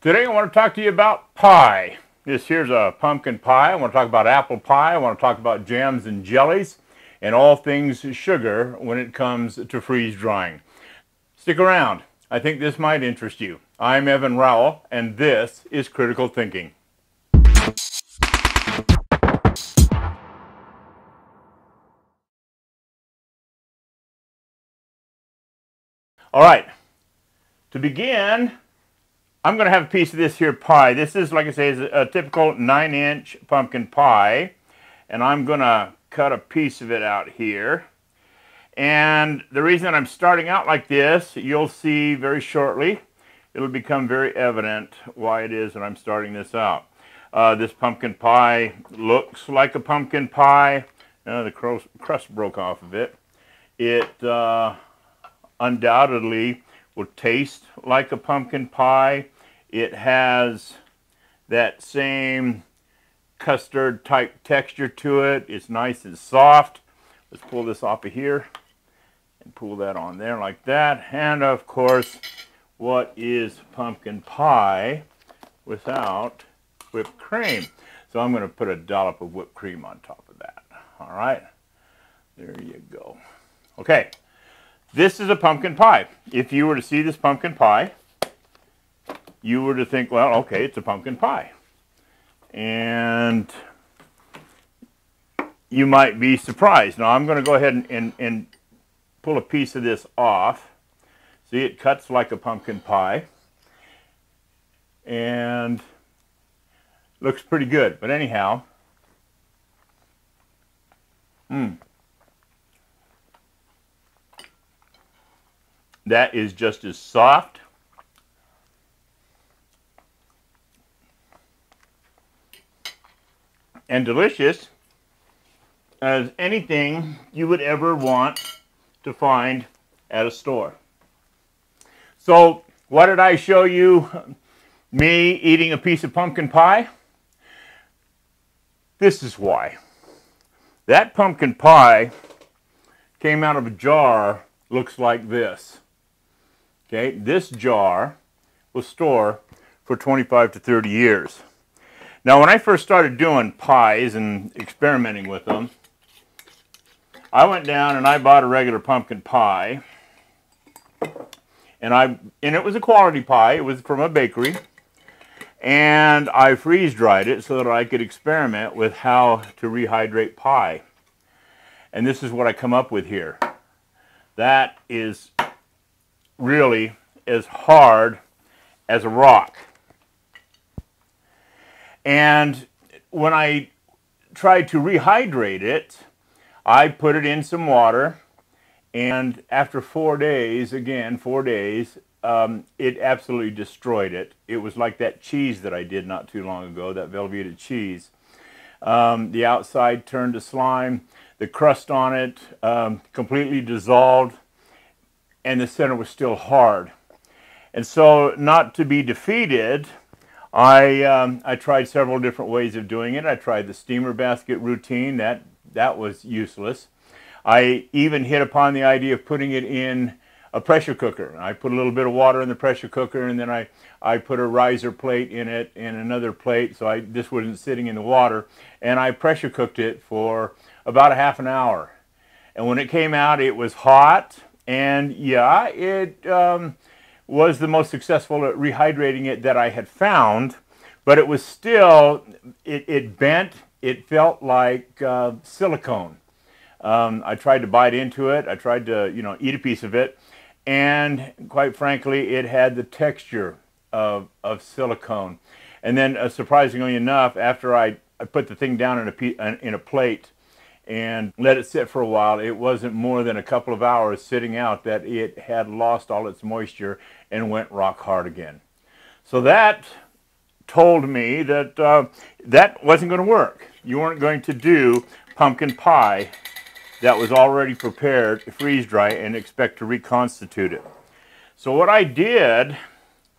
Today I want to talk to you about pie. This here's a pumpkin pie. I want to talk about apple pie. I want to talk about jams and jellies and all things sugar when it comes to freeze drying. Stick around. I think this might interest you. I'm Evan Rowell and this is Critical Thinking. All right, to begin, I'm going to have a piece of this here pie. This is, like I say, is a typical 9-inch pumpkin pie. And I'm going to cut a piece of it out here. And the reason that I'm starting out like this, you'll see very shortly, it'll become very evident why it is that I'm starting this out. This pumpkin pie looks like a pumpkin pie. The crust broke off of it. It undoubtedly will taste like a pumpkin pie. It has that same custard type texture to it. It's nice and soft. Let's pull this off of here and pull that on there like that. And of course, what is pumpkin pie without whipped cream? So I'm going to put a dollop of whipped cream on top of that. All right, there you go. Okay, this is a pumpkin pie. If you were to see this pumpkin pie, you were to think, well, okay, it's a pumpkin pie. And you might be surprised. Now, I'm going to go ahead and pull a piece of this off. See, it cuts like a pumpkin pie. And looks pretty good. But anyhow, that is just as soft and delicious as anything you would ever want to find at a store. So, what did I show you? Me eating a piece of pumpkin pie? This is why. That pumpkin pie came out of a jar, looks like this. Okay, this jar will store for 25 to 30 years. Now, when I first started doing pies and experimenting with them, I went down and I bought a regular pumpkin pie. And it was a quality pie. It was from a bakery. And I freeze dried it so that I could experiment with how to rehydrate pie. And this is what I come up with here. That is really as hard as a rock. And when I tried to rehydrate it, I put it in some water, and after 4 days, again, 4 days, it absolutely destroyed it. It was like that cheese that I did not too long ago, that Velveeta cheese. The outside turned to slime, the crust on it completely dissolved, and the center was still hard. And so, not to be defeated, I tried several different ways of doing it. I tried the steamer basket routine. That was useless. I even hit upon the idea of putting it in a pressure cooker. I put a little bit of water in the pressure cooker, and then I put a riser plate in it and another plate, so this wasn't sitting in the water. And I pressure cooked it for about a half an hour. And when it came out, it was hot, and yeah, it was the most successful at rehydrating it that I had found, but it was still, it bent, it felt like silicone. I tried to bite into it, I tried to, eat a piece of it, and quite frankly, it had the texture of silicone. And then, surprisingly enough, after I put the thing down in a plate and let it sit for a while, it wasn't more than a couple of hours sitting out that it had lost all its moisture and went rock hard again. So that told me that that wasn't going to work. You weren't going to do pumpkin pie that was already prepared, freeze dry, and expect to reconstitute it. So what I did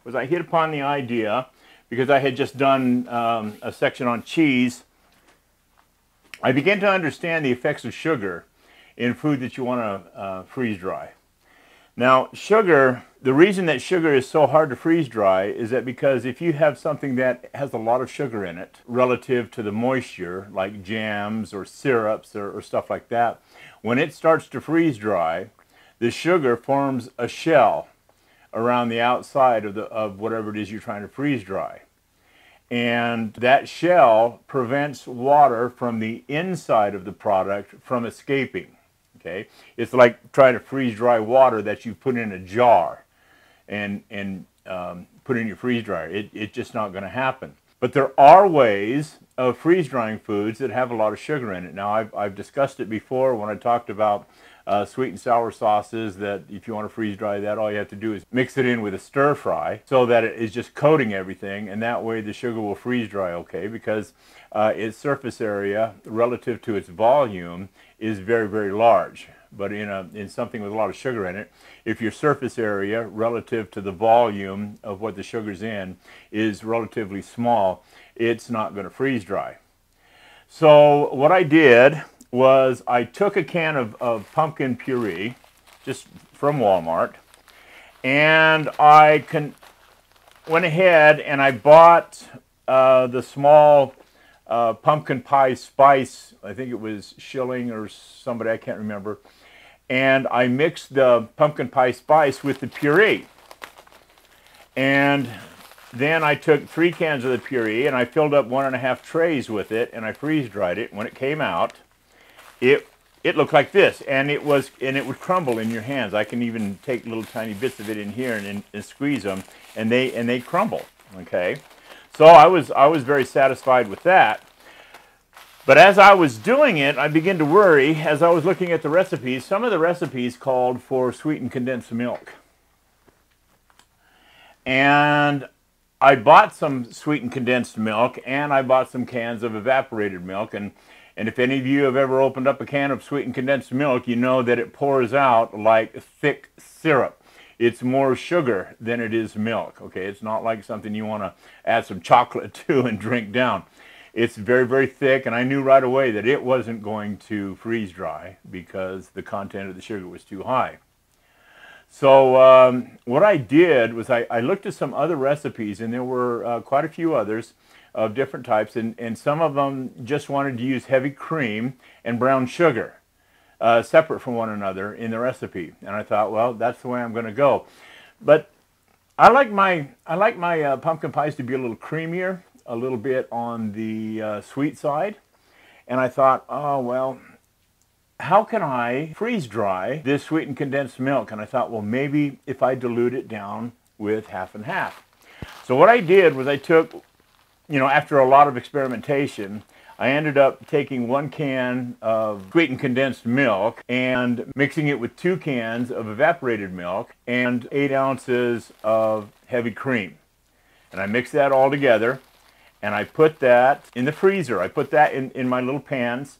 was I hit upon the idea, because I had just done a section on cheese, I began to understand the effects of sugar in food that you want to freeze dry. Now, sugar, the reason that sugar is so hard to freeze dry is that because if you have something that has a lot of sugar in it relative to the moisture, like jams or syrups or stuff like that, when it starts to freeze dry, the sugar forms a shell around the outside of whatever it is you're trying to freeze dry. And that shell prevents water from the inside of the product from escaping. Okay? It's like trying to freeze dry water that you put in a jar and put in your freeze dryer. It's just not going to happen. But there are ways of freeze drying foods that have a lot of sugar in it. Now, I've discussed it before when I talked about sweet and sour sauces, that if you want to freeze dry that, all you have to do is mix it in with a stir fry so that it is just coating everything, and that way the sugar will freeze dry okay, because its surface area relative to its volume is very, very large. But in something with a lot of sugar in it, if your surface area relative to the volume of what the sugar's in is relatively small, it's not going to freeze dry. So what I did was I took a can of pumpkin puree, just from Walmart, and I went ahead and I bought the small pumpkin pie spice. I think it was Schilling or somebody, I can't remember. And I mixed the pumpkin pie spice with the puree. And then I took 3 cans of the puree and I filled up 1.5 trays with it, and I freeze dried it. When it came out, it looked like this, and it would crumble in your hands. I can even take little tiny bits of it in here and squeeze them, and they crumble. Okay, so I was very satisfied with that. But as I was doing it, I began to worry as I was looking at the recipes. Some of the recipes called for sweetened condensed milk. And I bought some sweetened condensed milk, and I bought some cans of evaporated milk. And if any of you have ever opened up a can of sweetened condensed milk, you know that it pours out like thick syrup. It's more sugar than it is milk. Okay, it's not like something you want to add some chocolate to and drink down. It's very, very thick, and I knew right away that it wasn't going to freeze dry because the content of the sugar was too high. So what I did was I looked at some other recipes, and there were quite a few others of different types, and some of them just wanted to use heavy cream and brown sugar separate from one another in the recipe. And I thought, well, that's the way I'm going to go. But I like my pumpkin pies to be a little creamier, a little bit on the sweet side. And I thought, oh, well, how can I freeze dry this sweetened condensed milk? And I thought, well, maybe if I dilute it down with half and half. So what I did was I took, after a lot of experimentation, I ended up taking 1 can of sweetened condensed milk and mixing it with 2 cans of evaporated milk and 8 ounces of heavy cream. And I mixed that all together, and I put that in the freezer. I put that in my little pans,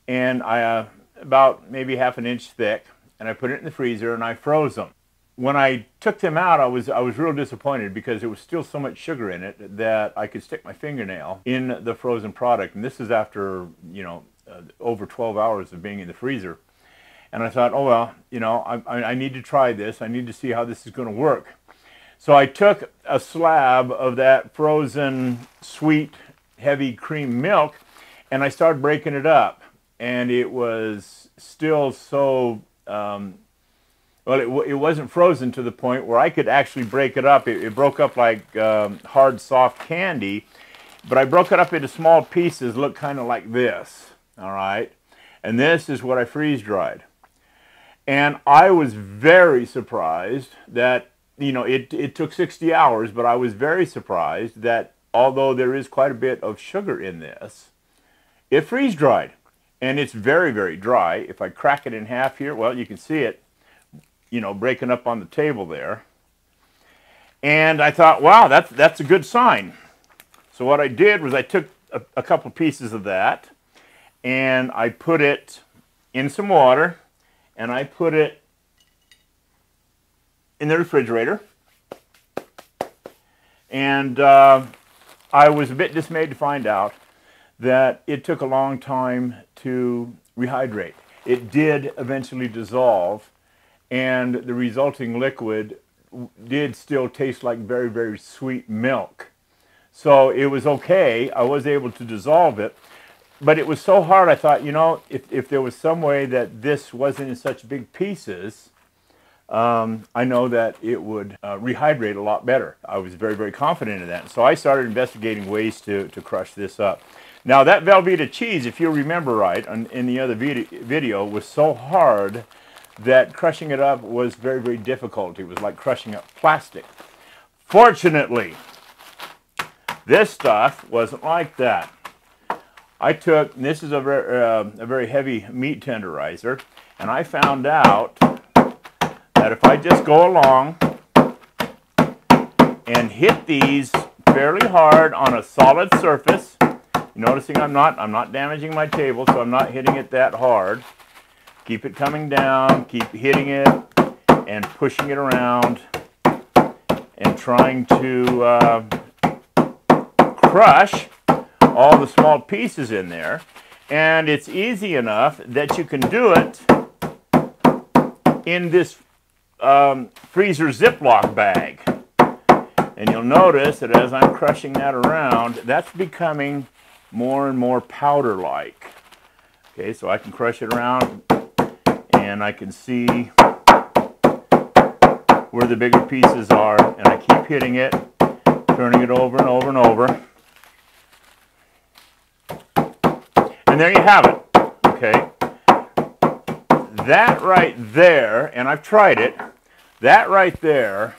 and I about maybe ½ an inch thick, and I put it in the freezer and I froze them. When I took them out, I was real disappointed because there was still so much sugar in it that I could stick my fingernail in the frozen product. And this is after, over 12 hours of being in the freezer. And I thought, oh, well, I need to try this. I need to see how this is going to work. So I took a slab of that frozen, sweet, heavy cream milk, and I started breaking it up. And it was still so... well, it wasn't frozen to the point where I could actually break it up. It broke up like hard, soft candy, but I broke it up into small pieces, look kind of like this, all right? And this is what I freeze-dried. And I was very surprised that, it took 60 hours, but I was very surprised that although there is quite a bit of sugar in this, it freeze-dried. And it's very, very dry. If I crack it in half here, well, you can see it, breaking up on the table there. And I thought, wow, that's a good sign. So what I did was I took a couple pieces of that, and I put it in some water, and I put it in the refrigerator. And I was a bit dismayed to find out that it took a long time to rehydrate. It did eventually dissolve, and the resulting liquid did still taste like very, very sweet milk. So it was okay. I was able to dissolve it. But it was so hard, I thought, you know, if there was some way that this wasn't in such big pieces, I know that it would rehydrate a lot better. I was very, very confident in that. So I started investigating ways to crush this up. Now that Velveeta cheese, if you remember right, in the other video, was so hard that crushing it up was very, very difficult. It was like crushing up plastic. Fortunately, this stuff wasn't like that. I took, this is a very heavy meat tenderizer, and I found out that if I just go along and hit these fairly hard on a solid surface, noticing I'm not damaging my table, so I'm not hitting it that hard. Keep it coming down, keep hitting it and pushing it around and trying to crush all the small pieces in there. And it's easy enough that you can do it in this freezer Ziploc bag. And you'll notice that as I'm crushing that around, that's becoming more and more powder-like. Okay, so I can crush it around and I can see where the bigger pieces are, and I keep hitting it, turning it over and over and over. And there you have it, okay? That right there, and I've tried it, that right there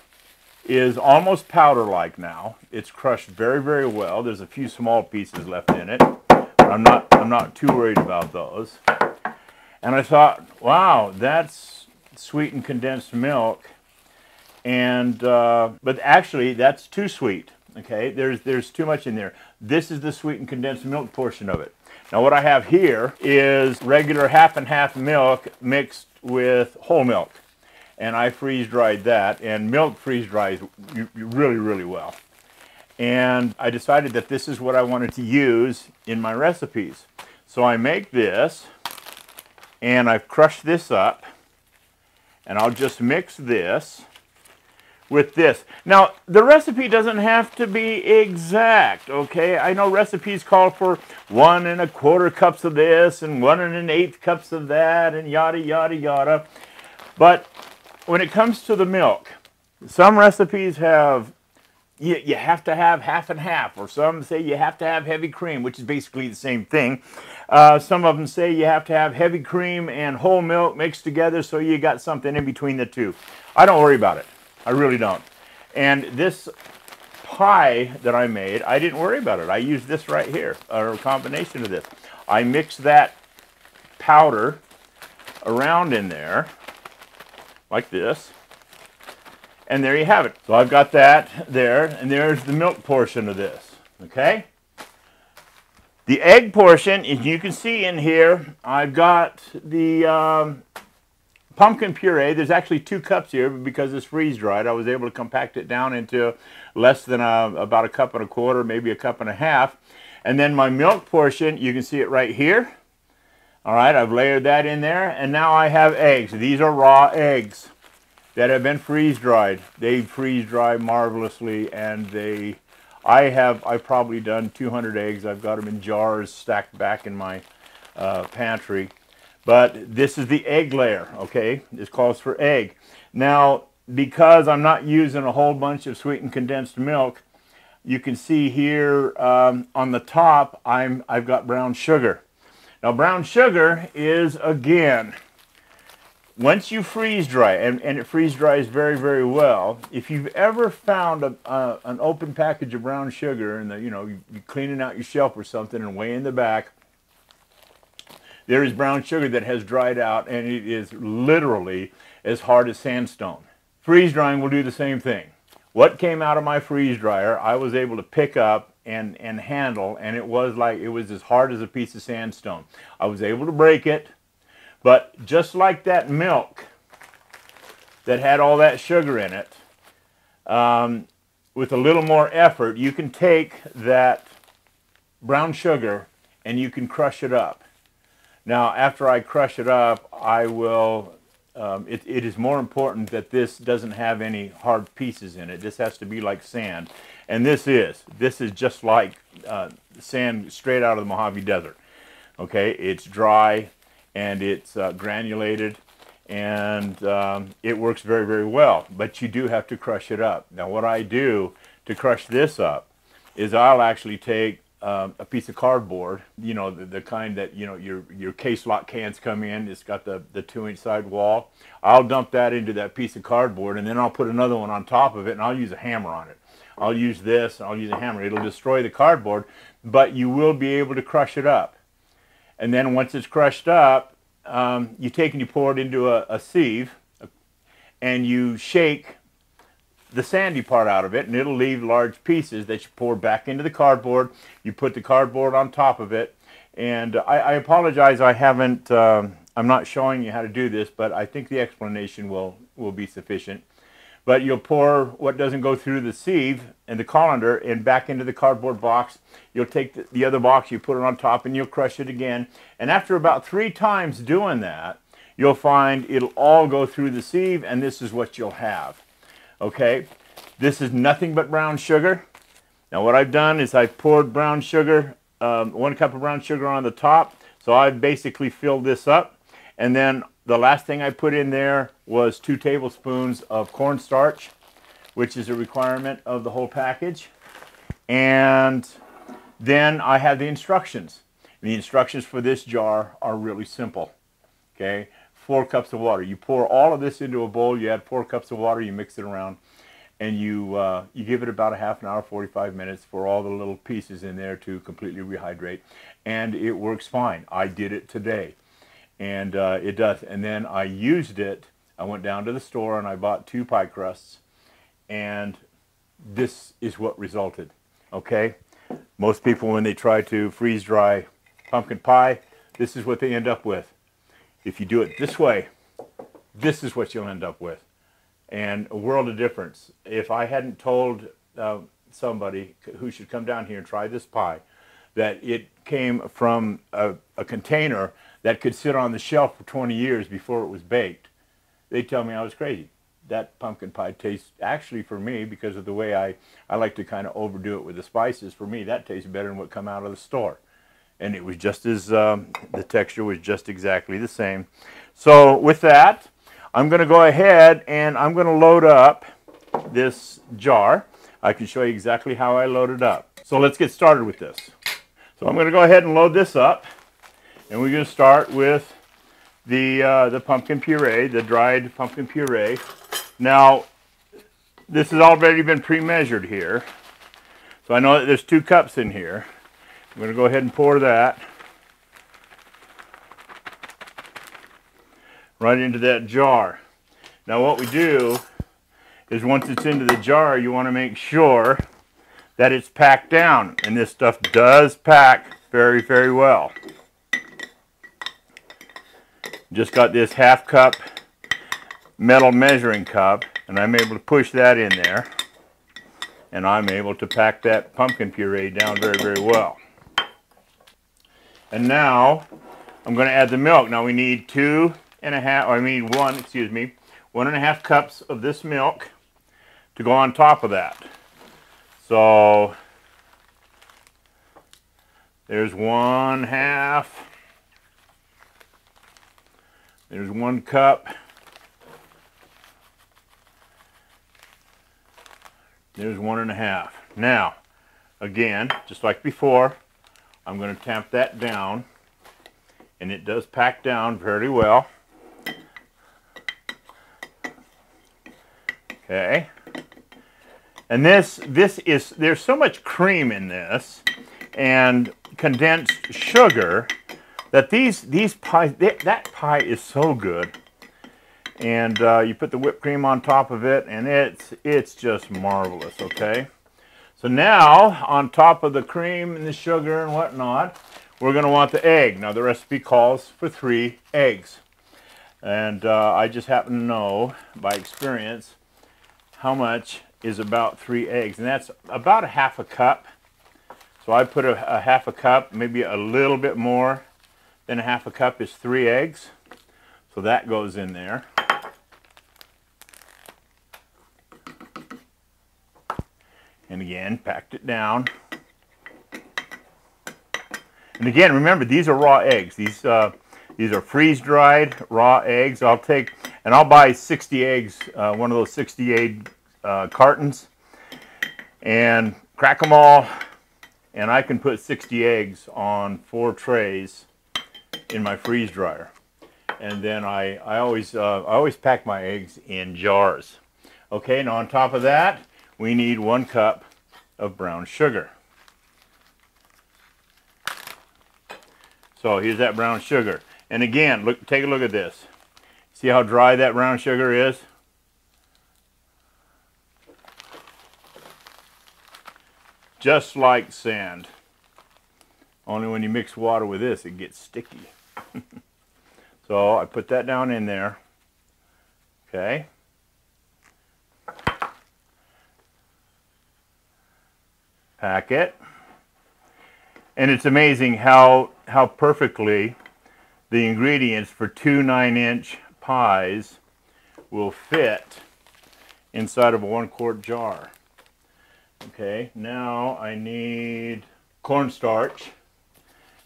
is almost powder-like now. It's crushed very, very well. There's a few small pieces left in it, but I'm not too worried about those. And I thought, wow, that's sweetened condensed milk, and but actually that's too sweet. Okay, there's too much in there. This is the sweetened condensed milk portion of it. Now what I have here is regular half and half milk mixed with whole milk. And I freeze dried that, and milk freeze dries really, really well. And I decided that this is what I wanted to use in my recipes. So I make this, and I've crushed this up, and I'll just mix this with this. Now, the recipe doesn't have to be exact, okay? I know recipes call for 1 1/4 cups of this and 1 1/8 cups of that and yada, yada, yada. But when it comes to the milk, some recipes have, you have to have half and half, or some say you have to have heavy cream, which is basically the same thing. Some of them say you have to have heavy cream and whole milk mixed together, so you got something in between the two. I don't worry about it. I really don't. And this pie that I made, I didn't worry about it. I used this right here, or a combination of this. I mixed that powder around in there, like this, and there you have it. So I've got that there, and there's the milk portion of this, okay? The egg portion, as you can see in here, I've got the pumpkin puree. There's actually 2 cups here, but because it's freeze-dried, I was able to compact it down into less than about 1 1/4 cups, maybe 1 1/2 cups. And then my milk portion, you can see it right here. All right, I've layered that in there, and now I have eggs. These are raw eggs that have been freeze-dried. They freeze-dry marvelously, and I've probably done 200 eggs. I've got them in jars stacked back in my pantry. But this is the egg layer, okay? This calls for egg. Now, because I'm not using a whole bunch of sweetened condensed milk, you can see here on the top, I've got brown sugar. Now, brown sugar is, again, once you freeze dry, and it freeze dries very, very well, if you've ever found an open package of brown sugar and you're cleaning out your shelf or something and way in the back, there is brown sugar that has dried out, and it is literally as hard as sandstone. Freeze drying will do the same thing. What came out of my freeze dryer, I was able to pick up and handle, and it was as hard as a piece of sandstone. I was able to break it, but just like that milk that had all that sugar in it, with a little more effort, you can take that brown sugar and you can crush it up. Now, after I crush it up, I will it is more important that this doesn't have any hard pieces in it. This has to be like sand. And this is just like sand straight out of the Mojave Desert. Okay, it's dry and it's granulated, and it works very, very well. But you do have to crush it up. Now what I do to crush this up is I'll actually take a piece of cardboard, you know, the kind that, you know, your case lock cans come in. It's got the 2-inch side wall. I'll dump that into that piece of cardboard, and then I'll put another one on top of it, and I'll use a hammer on it. I'll use this, and I'll use a hammer. It'll destroy the cardboard, but you will be able to crush it up. And then once it's crushed up, you take and you pour it into a sieve, and you shake the sandy part out of it, and it'll leave large pieces that you pour back into the cardboard. You put the cardboard on top of it, and I apologize, I haven't, I'm not showing you how to do this, but I think the explanation will be sufficient. But you'll pour what doesn't go through the sieve and the colander and back into the cardboard box. You'll take the other box, you put it on top, and you'll crush it again. And after about 3 times doing that, you'll find it'll all go through the sieve, and this is what you'll have. Okay, this is nothing but brown sugar. Now what I've done is I've poured brown sugar, 1 cup of brown sugar on the top. So I've basically filled this up. And then the last thing I put in there was 2 tablespoons of cornstarch, which is a requirement of the whole package. And then I have the instructions. The instructions for this jar are really simple. Okay, 4 cups of water. You pour all of this into a bowl. You add 4 cups of water. You mix it around, and you give it about a half an hour, 45 minutes for all the little pieces in there to completely rehydrate, and it works fine. I did it today, and it does. And then I used it. I went down to the store and I bought 2 pie crusts, and this is what resulted. Okay, most people, when they try to freeze dry pumpkin pie, this is what they end up with. If you do it this way, this is what you'll end up with. And a world of difference. If I hadn't told somebody who should come down here and try this pie that it came from a container that could sit on the shelf for 20 years before it was baked, they'd tell me I was crazy. That pumpkin pie tastes, actually for me, because of the way I like to kind of overdo it with the spices, for me that tastes better than what come out of the store. And it was just as, the texture was just exactly the same. So with that, I'm going to go ahead and I'm going to load up this jar. I can show you exactly how I load it up. So let's get started with this. So I'm going to go ahead and load this up. And we're going to start with the pumpkin puree, the dried pumpkin puree. Now, this has already been pre-measured here. So I know that there's 2 cups in here. I'm going to go ahead and pour that right into that jar. Now what we do is once it's into the jar, you want to make sure that it's packed down. And this stuff does pack very, very well. Just got this 1/2 cup metal measuring cup, and I'm able to push that in there. And I'm able to pack that pumpkin puree down very, very well. And now I'm going to add the milk. Now we need 1.5 cups of this milk to go on top of that. So there's 1/2. There's 1 cup. There's 1.5. Now, again, just like before, I'm going to tamp that down, and it does pack down very well. Okay. And this is, there's so much cream in this and condensed sugar that these pies, that pie is so good. And you put the whipped cream on top of it, and it's just marvelous, okay? So now, on top of the cream and the sugar and whatnot, we're going to want the egg. Now, the recipe calls for 3 eggs. And I just happen to know, by experience, how much is about 3 eggs. And that's about 1/2 cup. So I put a 1/2 cup, maybe a little bit more than 1/2 cup is 3 eggs. So that goes in there. And again, packed it down. And again, remember, these are raw eggs. These are freeze-dried raw eggs. I'll buy 60 eggs, one of those 60 egg cartons, and crack them all. And I can put 60 eggs on 4 trays in my freeze dryer. And then I always pack my eggs in jars. Okay, now on top of that, we need 1 cup of brown sugar. So here's that brown sugar. And again, look, take a look at this. See how dry that brown sugar is? Just like sand. Only when you mix water with this, it gets sticky. So I put that down in there. Okay. Pack it. And it's amazing how perfectly the ingredients for 2 9-inch pies will fit inside of a 1-quart jar. Okay, now I need cornstarch.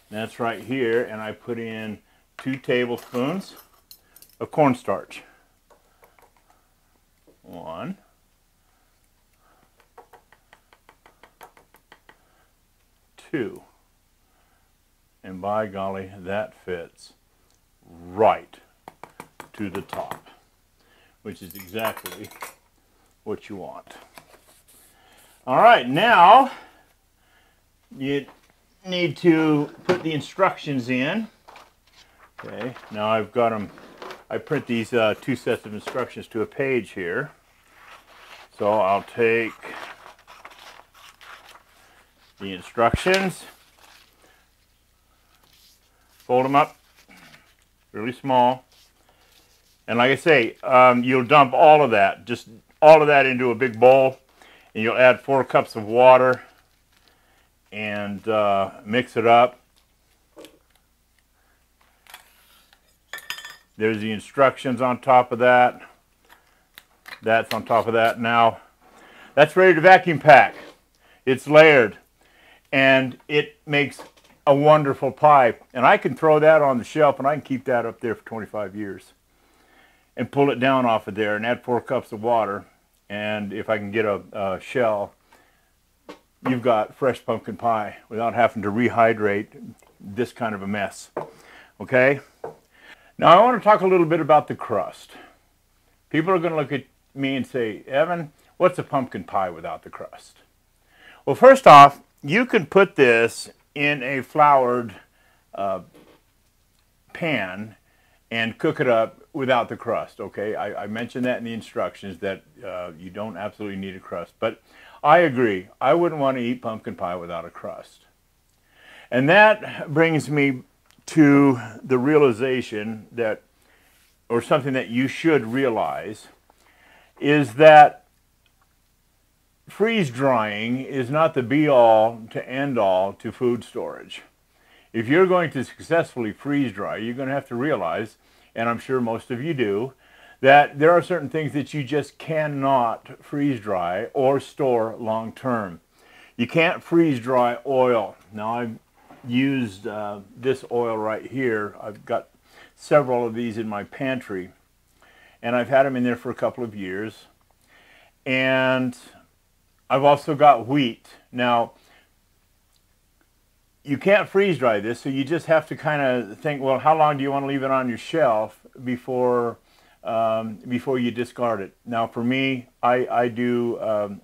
That's right here, and I put in 2 tablespoons of cornstarch. 1. 2. And by golly, that fits right to the top, which is exactly what you want. All right, now you need to put the instructions in. Okay, now I've got them. I print these 2 sets of instructions to a page here. So I'll take the instructions, fold them up really small, and like I say, you'll dump all of that, just all of that into a big bowl, and you'll add 4 cups of water and mix it up. There's the instructions on top of that. That's on top of that. Now, that's ready to vacuum pack. It's layered, and it makes a wonderful pie. And I can throw that on the shelf, and I can keep that up there for 25 years. And pull it down off of there and add 4 cups of water. And if I can get a shell, you've got fresh pumpkin pie without having to rehydrate this kind of a mess. Okay? Now I want to talk a little bit about the crust. People are going to look at me and say, Evan, what's a pumpkin pie without the crust? Well, first off, you can put this in a floured pan and cook it up without the crust, okay? I mentioned that in the instructions that you don't absolutely need a crust, but I agree. I wouldn't want to eat pumpkin pie without a crust. And that brings me to the realization that, or something that you should realize, is that freeze drying is not the be-all to end-all to food storage. If you're going to successfully freeze dry, you're going to have to realize, and I'm sure most of you do, that there are certain things that you just cannot freeze dry or store long term. You can't freeze dry oil. Now I've used this oil right here. I've got several of these in my pantry, and I've had them in there for a couple of years. And I've also got wheat. Now, you can't freeze dry this, so you just have to kind of think, well, how long do you want to leave it on your shelf before you discard it? Now, for me, I do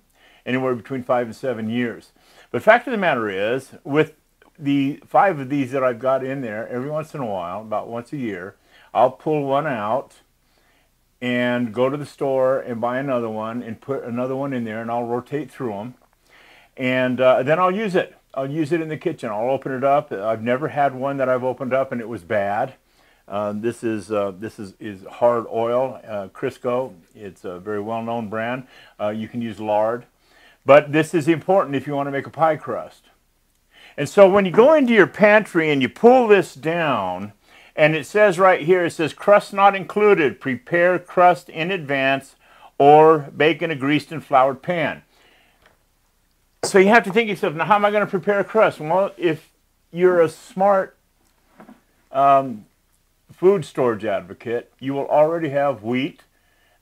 anywhere between 5 and 7 years. But the fact of the matter is, with the 5 of these that I've got in there, every once in a while, about once a year, I'll pull one out and go to the store and buy another one and put another one in there, and I'll rotate through them. And then I'll use it. I'll use it in the kitchen. I'll open it up. I've never had one that I've opened up and it was bad. This is hard oil, Crisco. It's a very well-known brand. You can use lard. But this is important if you want to make a pie crust. And so when you go into your pantry and you pull this down, and it says right here, it says crust not included. Prepare crust in advance or bake in a greased and floured pan. So you have to think to yourself, now how am I going to prepare a crust? Well, if you're a smart food storage advocate, you will already have wheat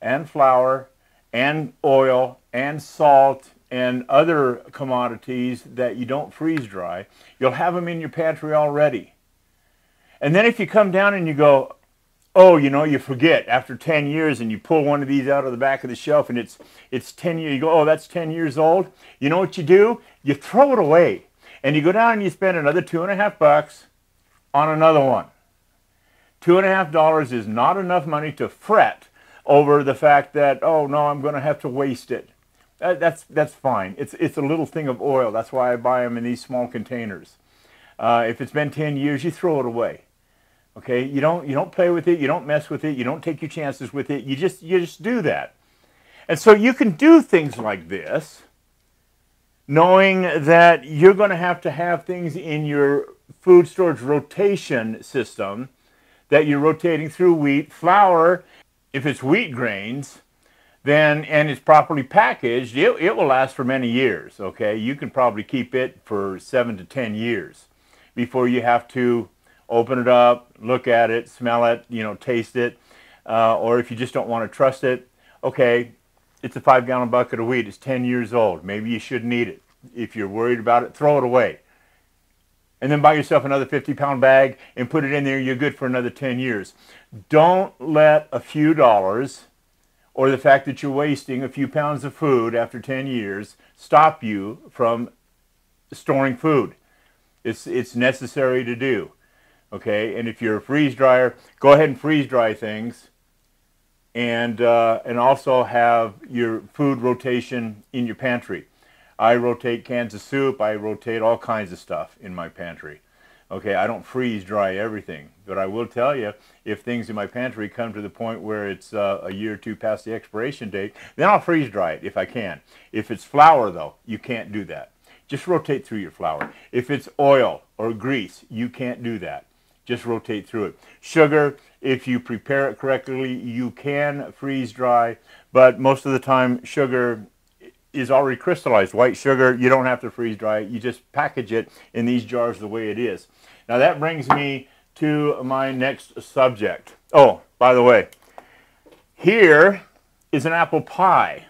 and flour and oil and salt and other commodities that you don't freeze dry. You'll have them in your pantry already. And then if you come down and you go, oh, you know, you forget after 10 years and you pull one of these out of the back of the shelf and it's 10 years, you go, oh, that's 10 years old. You know what you do? You throw it away. And you go down and you spend another $2.50 on another one. $2.50 is not enough money to fret over the fact that, oh, no, I'm going to have to waste it. That's fine. It's a little thing of oil. That's why I buy them in these small containers. If it's been 10 years, you throw it away. Okay, you don't play with it, you don't mess with it, you don't take your chances with it, you just do that. And so you can do things like this, knowing that you're going to have things in your food storage rotation system that you're rotating through wheat, flour. If it's wheat grains, then and it's properly packaged, it will last for many years. Okay, you can probably keep it for 7 to 10 years before you have to open it up, look at it, smell it, you know, taste it, or if you just don't want to trust it, okay, it's a 5-gallon bucket of wheat, it's 10 years old, maybe you shouldn't eat it. If you're worried about it, throw it away. And then buy yourself another 50-pound bag and put it in there, you're good for another 10 years. Don't let a few dollars or the fact that you're wasting a few pounds of food after 10 years stop you from storing food. It's necessary to do. Okay, and if you're a freeze dryer, go ahead and freeze dry things, and also have your food rotation in your pantry. I rotate cans of soup. I rotate all kinds of stuff in my pantry. Okay, I don't freeze dry everything, but I will tell you, if things in my pantry come to the point where it's a year or two past the expiration date, then I'll freeze dry it if I can. If it's flour, though, you can't do that. Just rotate through your flour. If it's oil or grease, you can't do that. Just rotate through it. Sugar, if you prepare it correctly, you can freeze dry, but most of the time sugar is already crystallized. White sugar, you don't have to freeze dry it. You just package it in these jars the way it is. Now that brings me to my next subject. Oh, by the way, here is an apple pie.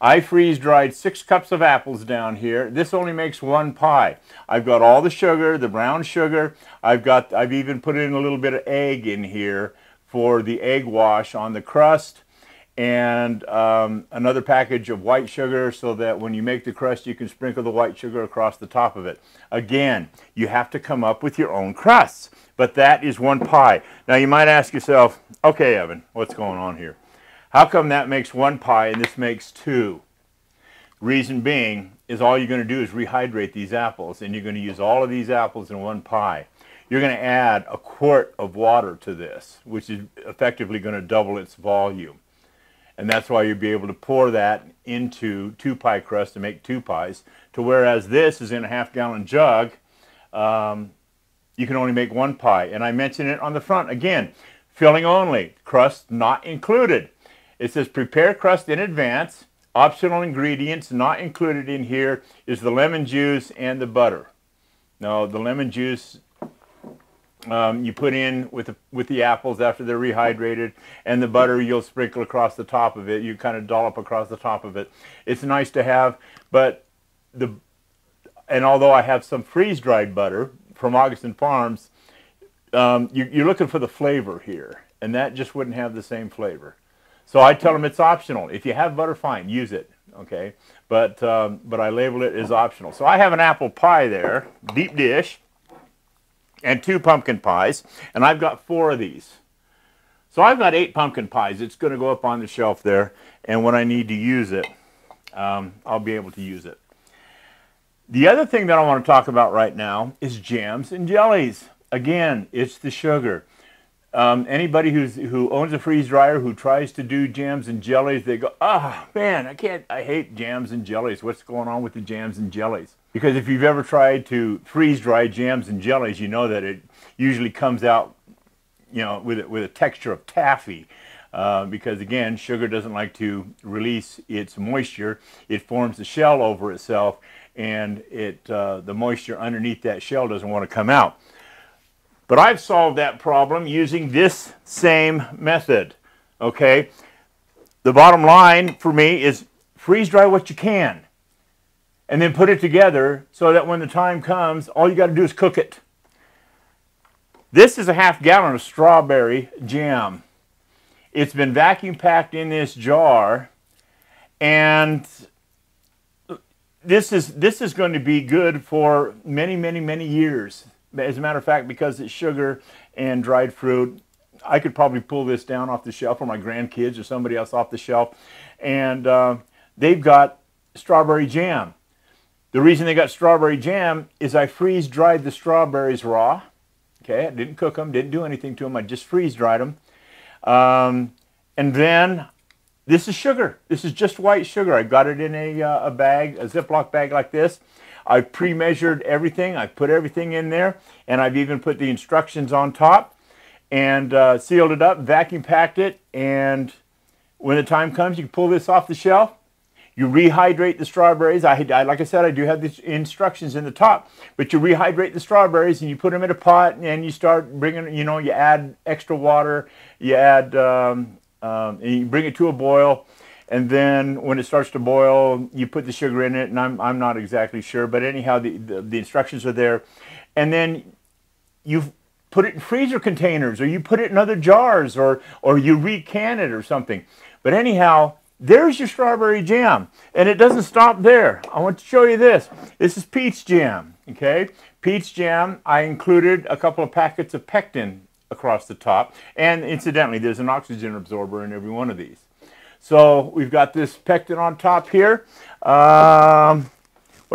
I freeze-dried 6 cups of apples down here. This only makes 1 pie. I've got all the sugar, the brown sugar. I've even put in a little bit of egg in here for the egg wash on the crust, and another package of white sugar so that when you make the crust, you can sprinkle the white sugar across the top of it. Again, you have to come up with your own crusts, but that is 1 pie. Now you might ask yourself, okay, Evan, what's going on here? How come that makes 1 pie and this makes 2? Reason being is all you're going to do is rehydrate these apples, and you're going to use all of these apples in 1 pie. You're going to add a quart of water to this, which is effectively going to double its volume. And that's why you'll be able to pour that into 2 pie crust to make 2 pies, to whereas this is in a half-gallon jug, you can only make 1 pie. And I mention it on the front. Again, filling only, crust not included. It says prepare crust in advance. Optional ingredients not included in here is the lemon juice and the butter. Now the lemon juice you put in with the apples after they're rehydrated, and the butter you'll sprinkle across the top of it. You kind of dollop across the top of it. It's nice to have, but and although I have some freeze-dried butter from Augustin Farms, you're looking for the flavor here, and that just wouldn't have the same flavor. So I tell them it's optional. If you have butter, fine, use it, okay? But I label it as optional. So I have an apple pie there, deep dish, and 2 pumpkin pies, and I've got 4 of these. So I've got 8 pumpkin pies. It's going to go up on the shelf there, and when I need to use it, I'll be able to use it. The other thing that I want to talk about right now is jams and jellies. Again, it's the sugar. Anybody who owns a freeze dryer who tries to do jams and jellies, they go, oh man, I hate jams and jellies. What's going on with the jams and jellies? Because if you've ever tried to freeze dry jams and jellies, you know that it usually comes out, you know, with a texture of taffy. because again, sugar doesn't like to release its moisture. It forms the shell over itself, and the moisture underneath that shell doesn't want to come out. But I've solved that problem using this same method, okay? The bottom line for me is freeze dry what you can, and then put it together so that when the time comes, all you got to do is cook it. This is a ½ gallon of strawberry jam. It's been vacuum packed in this jar, and this is going to be good for many, many, many years. As a matter of fact, because it's sugar and dried fruit, I could probably pull this down off the shelf, or my grandkids or somebody else off the shelf, and they've got strawberry jam. The reason they got strawberry jam is I freeze dried the strawberries raw. Okay, I didn't cook them, didn't do anything to them, I just freeze dried them. And then this is sugar. This is just white sugar. I got it in a bag, a Ziploc bag like this. I've pre-measured everything. I've put everything in there, and I've even put the instructions on top, and sealed it up, vacuum packed it, and when the time comes, you can pull this off the shelf. You rehydrate the strawberries. Like I said, I do have the instructions in the top, but you rehydrate the strawberries and you put them in a pot, and you start bringing, you add extra water, you add, and you bring it to a boil, and then when it starts to boil, you put the sugar in it, and I'm not exactly sure, but anyhow, the instructions are there, and then you put it in freezer containers, or you put it in other jars, or you recan it or something. But anyhow, there's your strawberry jam, and it doesn't stop there. I want to show you this. This is peach jam, okay? Peach jam, I included a couple of packets of pectin across the top, and incidentally, there's an oxygen absorber in every one of these. So we've got this pectin on top here. What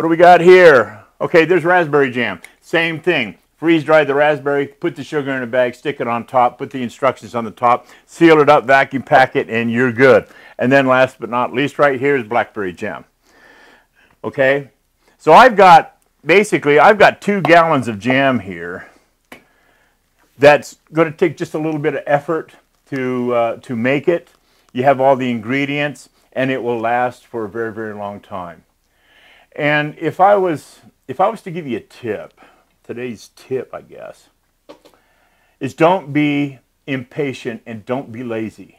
do we got here? Okay, there's raspberry jam. Same thing. Freeze dry the raspberry, put the sugar in a bag, stick it on top, put the instructions on the top, seal it up, vacuum pack it, and you're good. And then last but not least, right here is blackberry jam. Okay, so I've got 2 gallons of jam here. That's going to take just a little bit of effort to make it. You have all the ingredients, and it will last for a very, very long time. And if I was to give you a tip, today's tip, I guess, is don't be impatient and don't be lazy.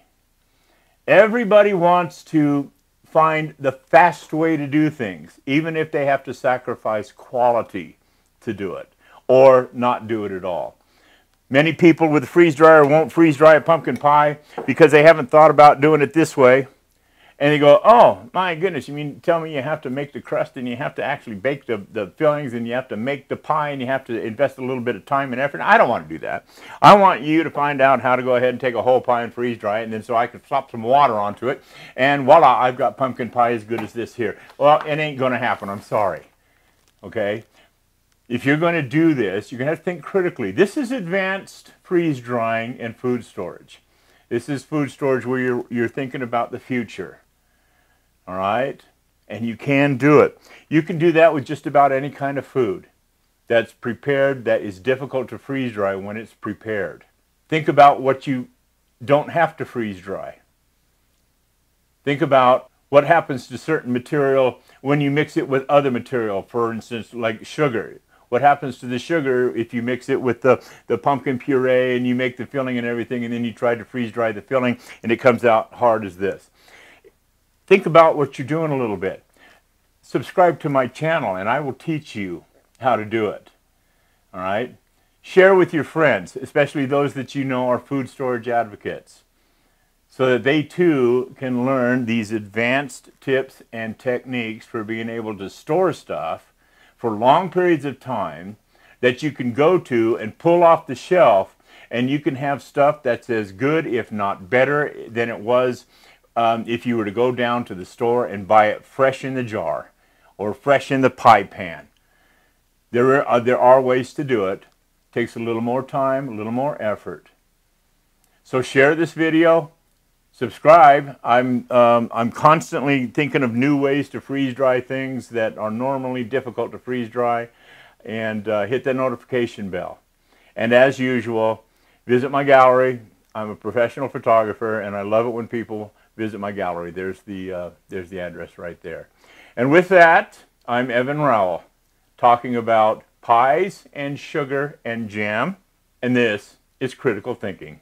Everybody wants to find the fast way to do things, even if they have to sacrifice quality to do it, or not do it at all. Many people with a freeze dryer won't freeze dry a pumpkin pie because they haven't thought about doing it this way. And they go, oh, my goodness, you mean tell me you have to make the crust, and you have to actually bake the fillings, and you have to make the pie, and you have to invest a little bit of time and effort? I don't want to do that. I want you to find out how to go ahead and take a whole pie and freeze dry it, and then so I can slop some water onto it, and voila, I've got pumpkin pie as good as this here. Well, it ain't going to happen. I'm sorry. Okay? If you're going to do this, you're going to have to think critically. This is advanced freeze drying and food storage. This is food storage where you're thinking about the future. All right? And you can do it. You can do that with just about any kind of food that's prepared, that is difficult to freeze dry when it's prepared. Think about what you don't have to freeze dry. Think about what happens to certain material when you mix it with other material, for instance, like sugar. What happens to the sugar if you mix it with the pumpkin puree, and you make the filling and everything, and then you try to freeze dry the filling, and it comes out hard as this. Think about what you're doing a little bit. Subscribe to my channel, and I will teach you how to do it. All right? Share with your friends, especially those that you know are food storage advocates, so that they too can learn these advanced tips and techniques for being able to store stuff for long periods of time that you can go to and pull off the shelf, and you can have stuff that's as good, if not better, than it was if you were to go down to the store and buy it fresh in the jar or fresh in the pie pan. There are ways to do it. Takes a little more time, a little more effort. So share this video, subscribe. I'm constantly thinking of new ways to freeze dry things that are normally difficult to freeze dry, and hit that notification bell. And as usual, visit my gallery. I'm a professional photographer, and I love it when people visit my gallery. There's the address right there. And with that, I'm Evan Rowell, talking about pies and sugar and jam, and this is Critical Thinking.